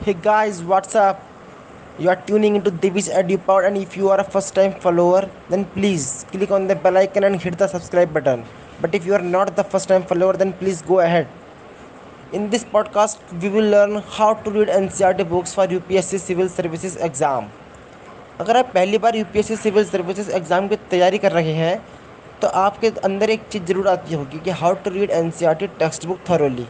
Hey guys, what's up? You are tuning into Divi's EduPod, and if you are a first time follower, then please click on the bell icon and hit the subscribe button. But if you are not the first time follower, then please go ahead. In this podcast, we will learn how to read NCERT books for UPSC Civil Services exam. अगर आप पहली बार UPSC civil services exam की तैयारी कर रहे हैं तो आपके अंदर एक चीज़ ज़रूर आती होगी कि how to read NCERT textbook thoroughly.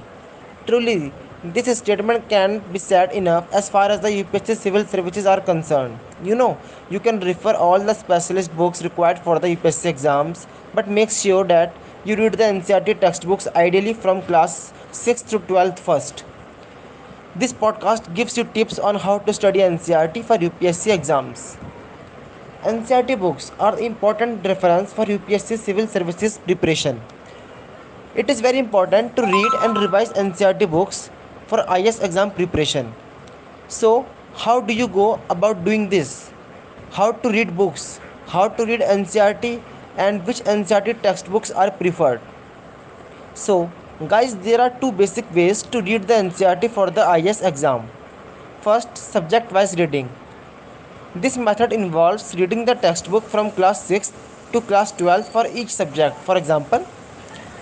Truly, this statement can be said enough as far as the UPSC civil services are concerned. You can refer all the specialist books required for the UPSC exams, but make sure that you read the NCERT textbooks ideally from class 6th to 12th first. This podcast gives you tips on how to study NCERT for UPSC exams. NCERT books are important reference for UPSC civil services preparation. It is very important to read and revise NCERT books for IAS exam preparation. So, how do you go about doing this? How to read books? How to read NCERT and which NCERT textbooks are preferred? So, guys, there are two basic ways to read the NCERT for the IAS exam. First, subject wise reading. This method involves reading the textbook from class 6 to class 12 for each subject. For example,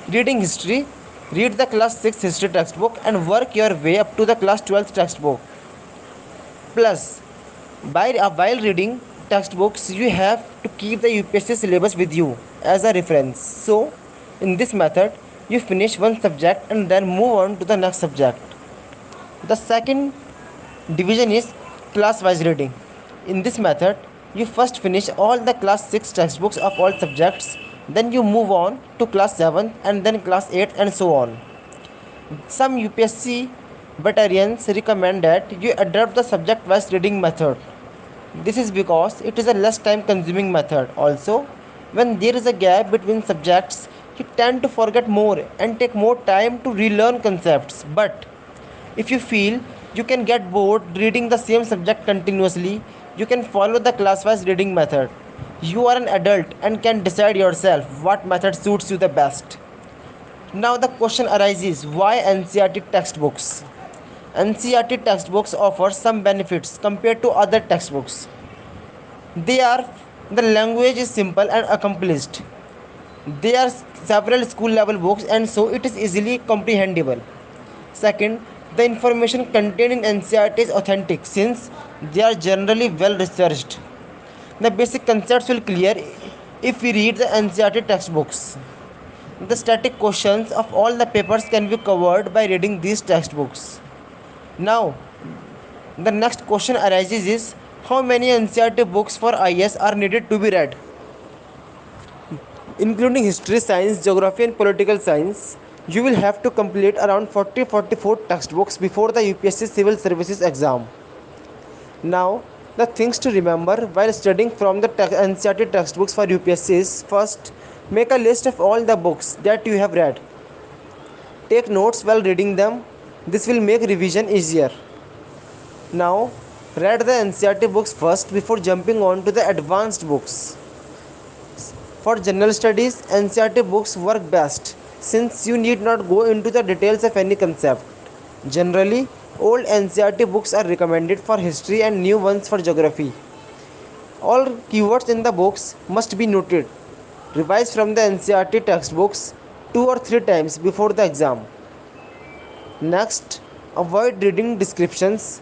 reading history, read the class 6 history textbook and work your way up to the class 12th textbook. Plus, while reading textbooks, you have to keep the UPSC syllabus with you as a reference. So, in this method, you finish one subject and then move on to the next subject. The second division is class-wise reading. In this method, you first finish all the class 6 textbooks of all subjects, then you move on to class 7 and then class 8 and so on. Some UPSC veterans recommend that you adopt the subject-wise reading method. This is because it is a less time-consuming method. Also, when there is a gap between subjects, you tend to forget more and take more time to relearn concepts. But if you feel you can get bored reading the same subject continuously, you can follow the class-wise reading method. You are an adult and can decide yourself what method suits you the best. Now the question arises, why NCERT textbooks? NCERT textbooks offer some benefits compared to other textbooks. The language is simple and accomplished. There are several school level books and so it is easily comprehensible. Second, the information contained in NCERT is authentic since they are generally well researched. The basic concepts will clear if we read the NCERT textbooks. The static questions of all the papers can be covered by reading these textbooks. Now, the next question arises is how many NCERT books for IAS are needed to be read? Including history, science, geography and political science, you will have to complete around 44 textbooks before the UPSC Civil Services exam. Now, the things to remember while studying from the NCERT textbooks for UPSC is first, make a list of all the books that you have read. Take notes while reading them. This will make revision easier. Now, read the NCERT books first before jumping on to the advanced books. For general studies, NCERT books work best since you need not go into the details of any concept. Generally, old NCERT books are recommended for history and new ones for geography. All keywords in the books must be noted. Revise from the NCERT textbooks 2 or 3 times before the exam. Next, avoid reading descriptions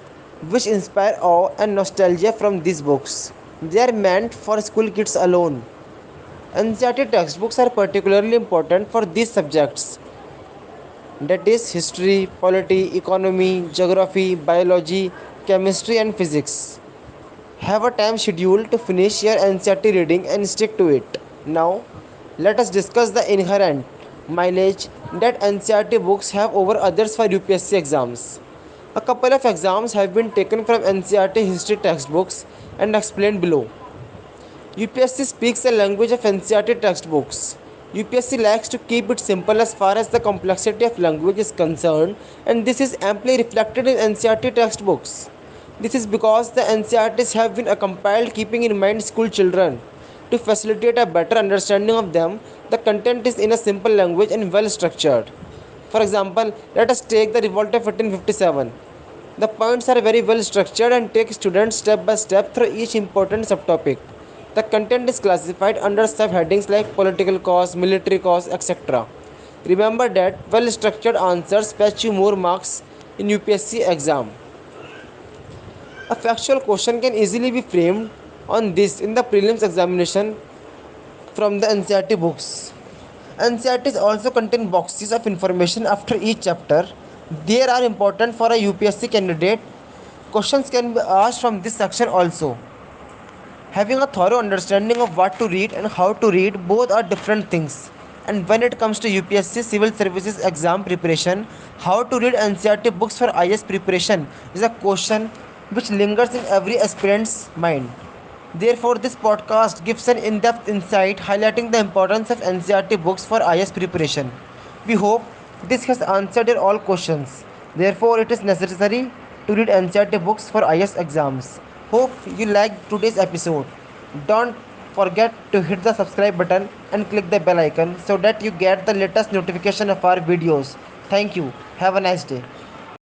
which inspire awe and nostalgia from these books. They are meant for school kids alone. NCERT textbooks are particularly important for these subjects, that is history, polity, economy, geography, biology, chemistry and physics. Have a time schedule to finish your NCERT reading and stick to it. Now, let us discuss the inherent mileage that NCERT books have over others for UPSC exams. A couple of exams have been taken from NCERT history textbooks and explained below. UPSC speaks the language of NCERT textbooks. UPSC likes to keep it simple as far as the complexity of language is concerned, and this is amply reflected in NCERT textbooks. This is because the NCERTs have been compiled keeping in mind school children. To facilitate a better understanding of them, the content is in a simple language and well structured. For example, let us take the revolt of 1857. The points are very well structured and take students step by step through each important subtopic. The content is classified under subheadings like political cause, military cause, etc. Remember that well structured answers fetch you more marks in UPSC exam. A factual question can easily be framed on this in the prelims examination from the NCERT books. NCERTs also contain boxes of information after each chapter. They are important for a UPSC candidate. Questions can be asked from this section also. Having a thorough understanding of what to read and how to read both are different things. And when it comes to UPSC Civil Services exam preparation, how to read NCERT books for IAS preparation is a question which lingers in every aspirant's mind. Therefore, this podcast gives an in-depth insight highlighting the importance of NCERT books for IAS preparation. We hope this has answered your all questions. Therefore, it is necessary to read NCERT books for IAS exams. Hope you liked today's episode. Don't forget to hit the subscribe button and click the bell icon so that you get the latest notification of our videos. Thank you. Have a nice day.